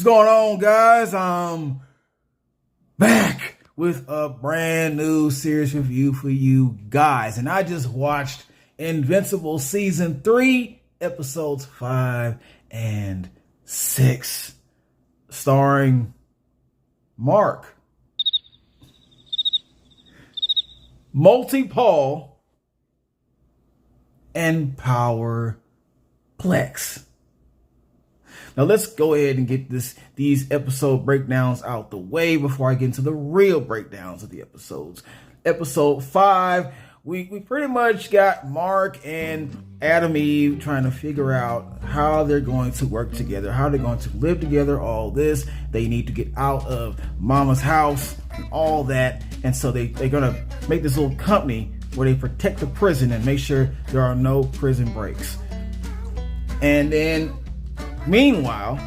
going on, guys? I'm back with a brand new series review for you guys. And I just watched Invincible Season 3, Episodes 5 and 6, starring Mark, Paul, and Powerplex. Now let's go ahead and get these episode breakdowns out the way before I get into the real breakdowns of the episodes. Episode 5, we pretty much got Mark and Adam Eve trying to figure out how they're going to work together, how they're going to live together, all this. They need to get out of Mama's house and all that. And so they're going to make this little company where they protect the prison and make sure there are no prison breaks. And then meanwhile,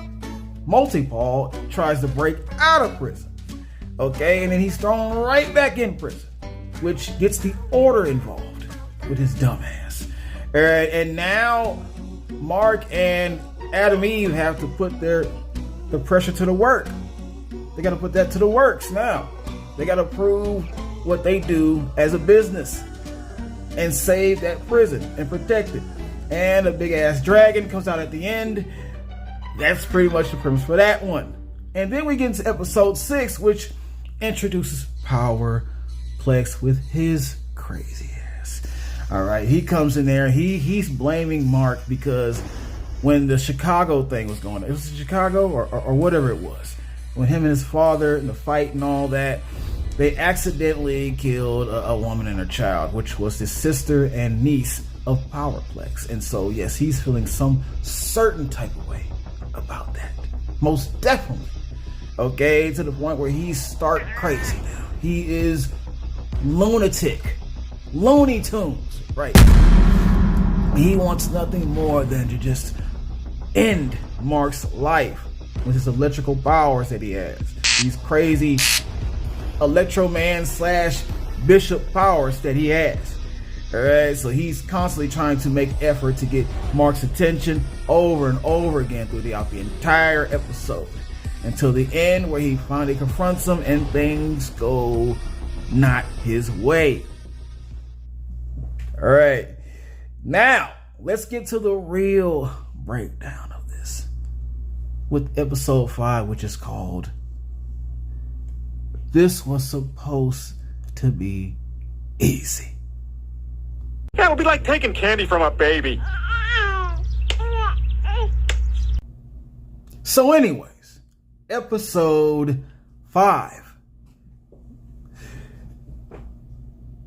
Paul tries to break out of prison. Okay, and then he's thrown right back in prison, which gets the order involved with his dumb ass. All right, and now Mark and Adam Eve have to put the pressure to the work. They got to put that to the works now. They got to prove what they do as a business and save that prison and protect it. And a big ass dragon comes out at the end. That's pretty much the premise for that one. And then we get into episode 6, which introduces Powerplex with his crazy ass. All right, he comes in there. He's blaming Mark because when the Chicago thing was going on, it was Chicago or whatever it was, when him and his father and the fight and all that, they accidentally killed a woman and her child, which was his sister and niece of Powerplex. And so, yes, he's feeling some certain type of way about that. Most definitely. Okay, to the point where he's stark crazy now. He is lunatic. Looney Tunes, right? He wants nothing more than to just end Mark's life with his electrical powers that he has. These crazy Electro Man / Bishop powers that he has. Alright, so he's constantly trying to make effort to get Mark's attention over and over again throughout the entire episode until the end, where he finally confronts him and things go not his way. Alright, now let's get to the real breakdown of this with episode 5, which is called "This Was Supposed to Be Easy." Yeah, it'll be like taking candy from a baby. So anyways, episode 5.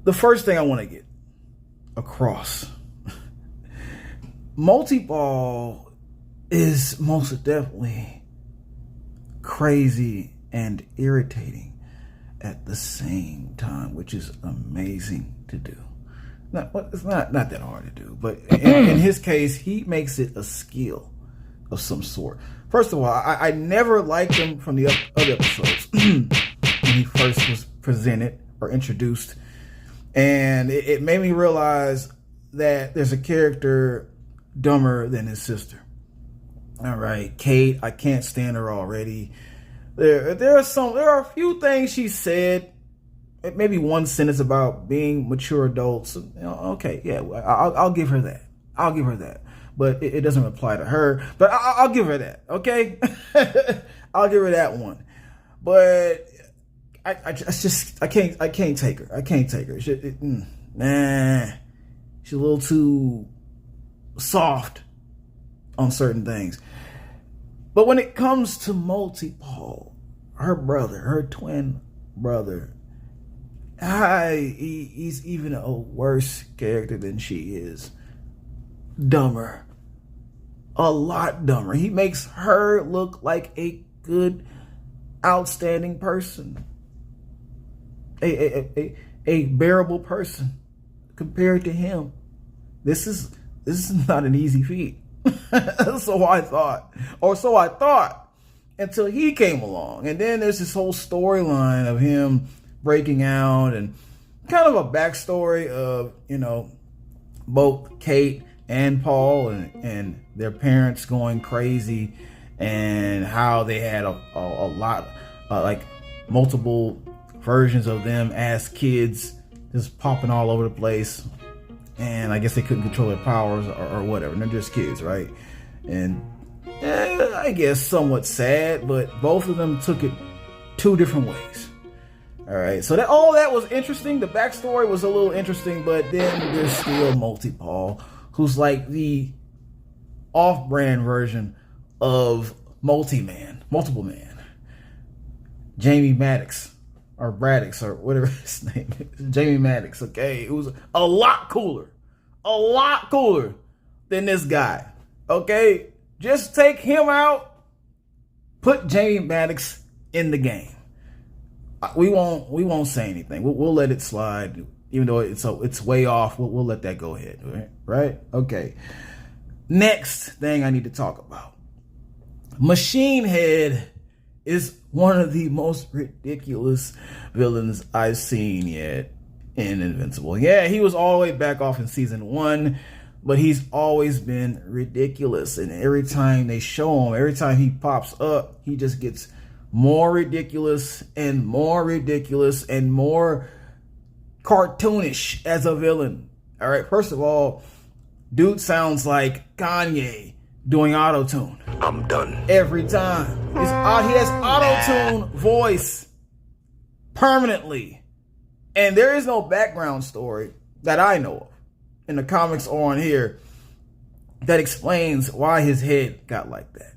The first thing I want to get across, Multi-Ball is most definitely crazy and irritating at the same time, which is amazing to do. It's not that hard to do, but in his case, he makes it a skill of some sort. First of all, I never liked him from the other episodes when he first was presented or introduced, and it made me realize that there's a character dumber than his sister. All right, Kate, I can't stand her already. There are a few things she said. Maybe one sentence about being mature adults. Okay, yeah, I'll give her that. But it doesn't apply to her. But I'll give her that. Okay, I'll give her that one. But I can't take her. She's a little too soft on certain things. But when it comes to Paul, her twin brother, he's even a worse character than she is. Dumber. A lot dumber. He makes her look like a good, outstanding person. A bearable person compared to him. This is not an easy feat. So I thought, until he came along. And then there's this whole storyline of him breaking out and kind of a backstory of, both Kate and Paul and their parents going crazy and how they had a lot, like multiple versions of them as kids, just popping all over the place. And I guess they couldn't control their powers or whatever. And they're just kids, right? And I guess somewhat sad, but both of them took it two different ways. All right, so all that was interesting. The backstory was a little interesting, but then there's still Multi-Paul, who's like the off-brand version of Multiple Man. Jamie Maddox, or Braddix, or whatever his name is. Jamie Maddox, okay? It was a lot cooler than this guy, okay? Just take him out, put Jamie Maddox in the game. We won't say anything. We'll let it slide, even though it's way off. We'll let that go ahead, right? Okay. Next thing I need to talk about. Machinehead is one of the most ridiculous villains I've seen yet in Invincible. Yeah, he was all the way back off in season 1, but he's always been ridiculous. And every time they show him, every time he pops up, he just gets more ridiculous and more cartoonish as a villain. All right, first of all, dude sounds like Kanye doing auto-tune. I'm done. Every time. He has auto-tune voice permanently. And there is no background story that I know of in the comics or on here that explains why his head got like that.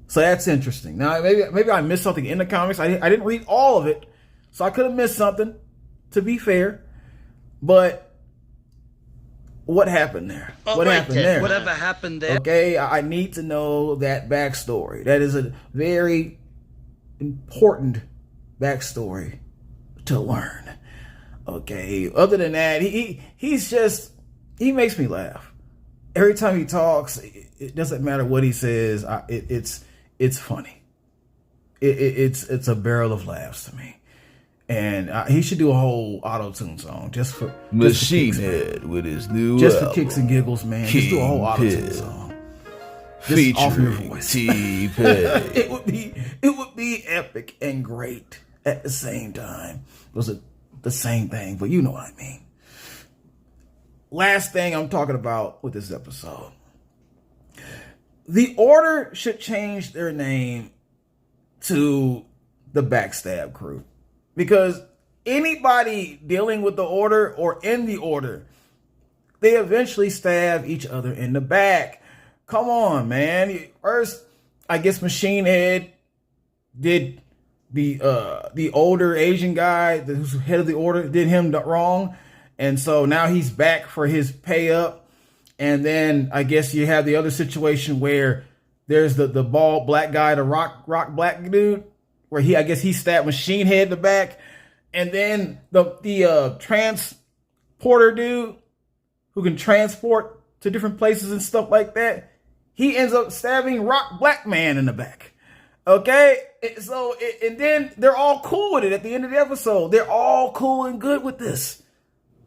So that's interesting. Now, maybe I missed something in the comics. I didn't read all of it, so I could have missed something, to be fair. But what happened there? Whatever happened there? Okay, I need to know that backstory. That is a very important backstory to learn. Okay, other than that, he makes me laugh. Every time he talks, it doesn't matter what he says. It's funny. It's a barrel of laughs to me. And he should do a whole auto-tune song just for Machinehead with his new just for album, kicks and giggles, man. Just do a whole auto-tune song. Just off your featuring voice. T-Pain. It would be epic and great at the same time. It was the same thing, but you know what I mean. Last thing I'm talking about with this episode. The Order should change their name to the Backstab Crew. Because anybody dealing with the Order or in the Order, they eventually stab each other in the back. Come on, man. First, I guess Machinehead did the older Asian guy who's head of the Order, did him wrong. And so now he's back for his pay up. And then I guess you have the other situation where there's the bald black guy, the rock black dude, where I guess he stabbed Machinehead in the back. And then the transporter dude who can transport to different places and stuff like that, he ends up stabbing Rock Black Man in the back. Okay? So, and then they're all cool with it at the end of the episode. They're all cool and good with this.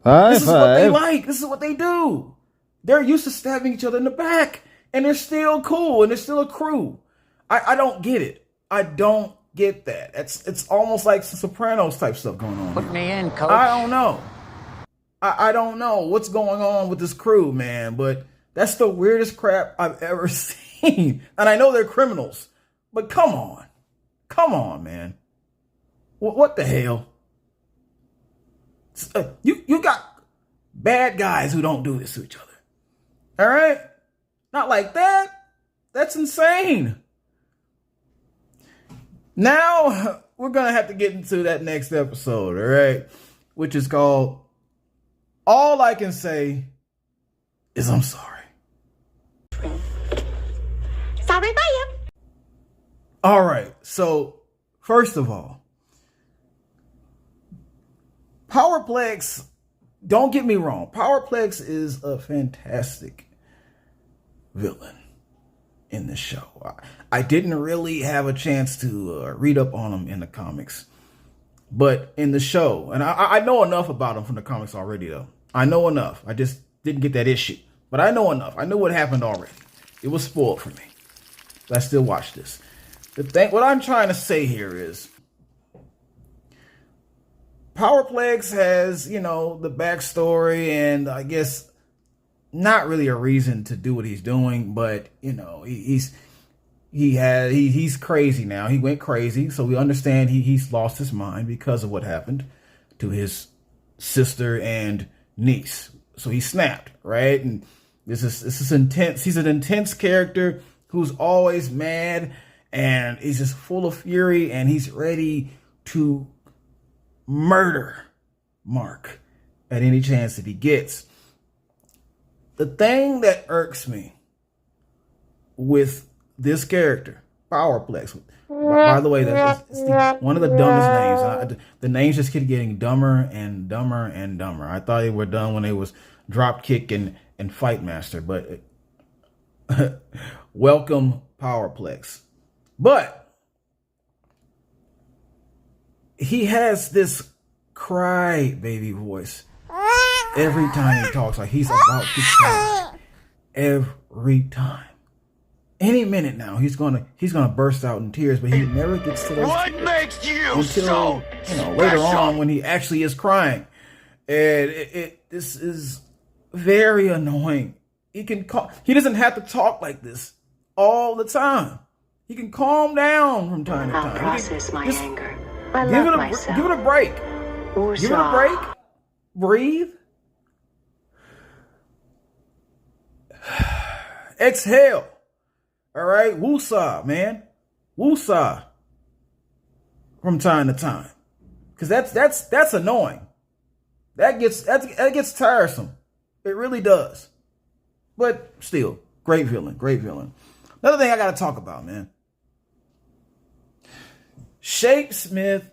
This is what they like. This is what they do. They're used to stabbing each other in the back, and they're still cool, and they're still a crew. I don't get it. I don't get that. It's almost like some Sopranos type stuff going on. Put me in, coach. I don't know. I don't know what's going on with this crew, man, but that's the weirdest crap I've ever seen. And I know they're criminals, but come on, man. What the hell? You got bad guys who don't do this to each other. All right? Not like that. That's insane. Now, we're going to have to get into that next episode, all right? Which is called All I Can Say Is I'm Sorry. Sorry, bye. All right. So, first of all, Powerplex, don't get me wrong. Powerplex is a fantastic villain in the show. I didn't really have a chance to read up on him in the comics, but in the show, and I know enough about him from the comics already, though. I know enough. I just didn't get that issue, but I know enough. I know what happened already. It was spoiled for me. I still watch this. What I'm trying to say here is Powerplex has, you know, the backstory and I guess not really a reason to do what he's doing, but you know, he's crazy now. He went crazy, so we understand he's lost his mind because of what happened to his sister and niece. So he snapped, right? And this is intense. He's an intense character who's always mad and he's just full of fury and he's ready to murder Mark at any chance that he gets. The thing that irks me with this character, Powerplex, by the way, that's one of the dumbest names. The names just keep getting dumber and dumber and dumber. I thought they were done when they was Dropkick and Fight Master, but welcome Powerplex. But he has this cry baby voice every time he talks, like he's about to cry. Every time. Any minute now, he's gonna burst out in tears, but he never gets to those What tears makes you until so later special? on when he actually is crying. And this is very annoying. He doesn't have to talk like this all the time. He can calm down from time to time. I'll process my anger. I Give love it myself. give it a break. Give it a break. Breathe. Exhale. All right, woosah, man, woosah. From time to time, because that's annoying. That gets tiresome. It really does. But still, great villain, great villain. Another thing I got to talk about, man. Shake Smith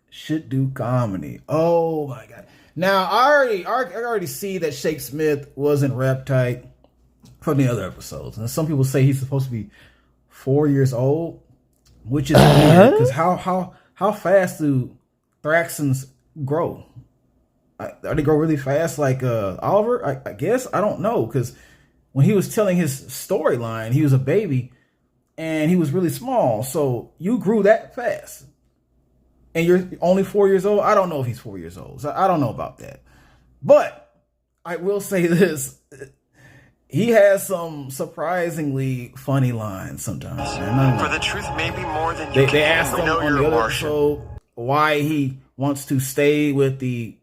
should do comedy. Oh my God! Now I already see that Shake Smith wasn't rep tight from the other episodes. And some people say he's supposed to be 4 years old, which is weird because how fast do Thraxons grow? They grow really fast like Oliver? I guess. I don't know, because when he was telling his storyline, he was a baby and he was really small. So you grew that fast. And you're only 4 years old? I don't know if he's 4 years old. So I don't know about that. But I will say this. He has some surprisingly funny lines sometimes. Man. For the truth may be more than you They can asked him know on you're the a other Martian. episode why he wants to stay with the,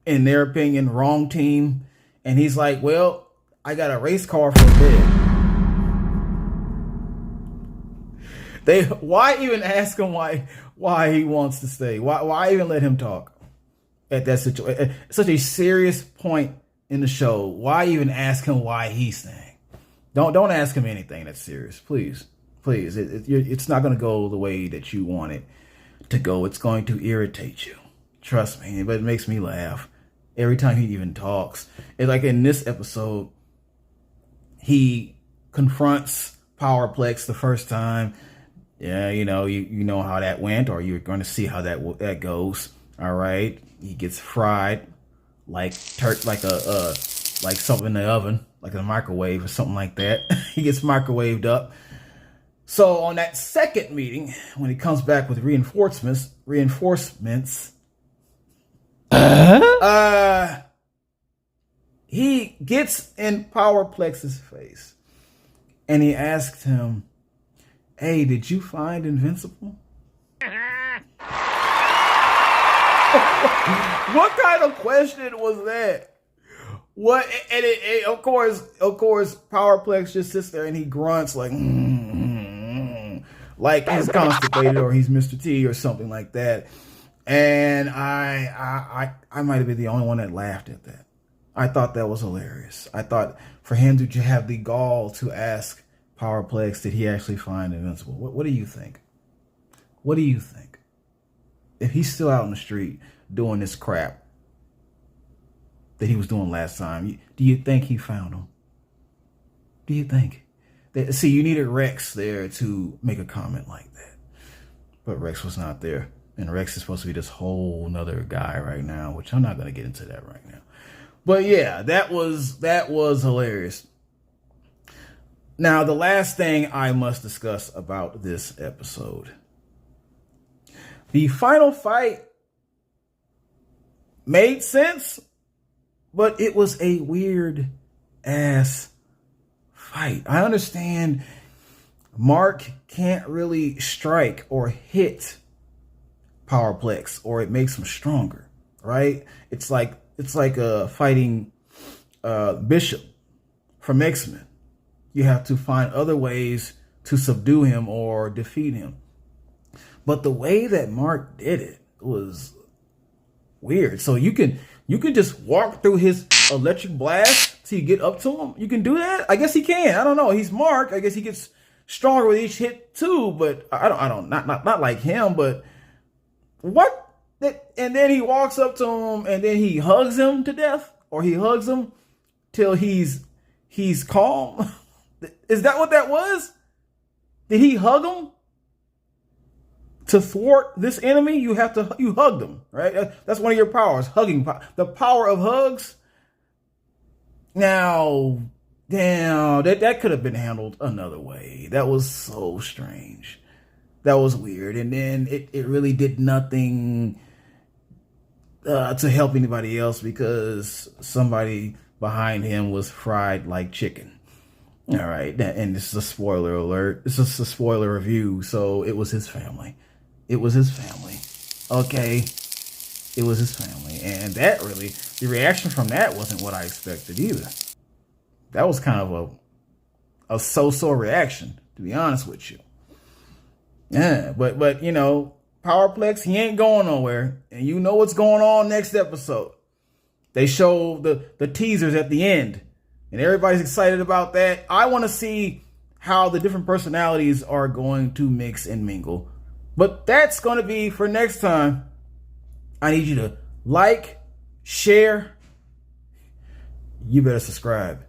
in their opinion, wrong team. And he's like, well, I got a race car for a bed. Why even ask him why he wants to stay? Why even let him talk at that situation? Such a serious point in the show. Why even ask him why he's staying? Don't ask him anything that's serious, please. It's not going to go the way that you want it to go. It's going to irritate you. Trust me. But it makes me laugh every time he even talks. It's like in this episode, he confronts Powerplex the first time. Yeah, you know how that went, or you're going to see how that goes. All right, he gets fried like something in the oven, like in a microwave or something like that. He gets microwaved up. So on that second meeting, when he comes back with reinforcements, he gets in Powerplex's face and he asked him, hey, did you find Invincible? What kind of question was that? What? And of course, Powerplex just sits there and he grunts like he's constipated or he's Mr. T or something like that. And I might have been the only one that laughed at that. I thought that was hilarious. I thought for him to have the gall to ask Powerplex, did he actually find Invincible? What do you think? What do you think? If he's still out in the street doing this crap that he was doing last time, do you think he found him? Do you think? See, you needed Rex there to make a comment like that. But Rex was not there. And Rex is supposed to be this whole nother guy right now, which I'm not going to get into that right now. But yeah, that was hilarious. Now, the last thing I must discuss about this episode. The final fight made sense, but it was a weird ass fight. I understand Mark can't really strike or hit Powerplex, or it makes him stronger, right? It's like fighting Bishop from X-Men. You have to find other ways to subdue him or defeat him. But the way that Mark did it was weird. So you can just walk through his electric blast till you get up to him. You can do that? I guess he can. I don't know. He's Mark. I guess he gets stronger with each hit too, but not like him, but what? And then he walks up to him and then he hugs him to death, or he hugs him till he's calm. Is that what that was? Did he hug him? To thwart this enemy, you hug them, right? That's one of your powers, hugging. The power of hugs. Now, damn, that could have been handled another way. That was so strange. That was weird. And then it really did nothing to help anybody else because somebody behind him was fried like chicken. All right, and this is a spoiler alert. This is a spoiler review, so it was his family. It was his family. Okay. It was his family. And that really, the reaction from that wasn't what I expected either. That was kind of a so-so reaction, to be honest with you. Yeah, but you know, Powerplex, he ain't going nowhere. And you know what's going on next episode. They show the teasers at the end. And everybody's excited about that. I want to see how the different personalities are going to mix and mingle. But that's going to be for next time. I need you to like, share. You better subscribe.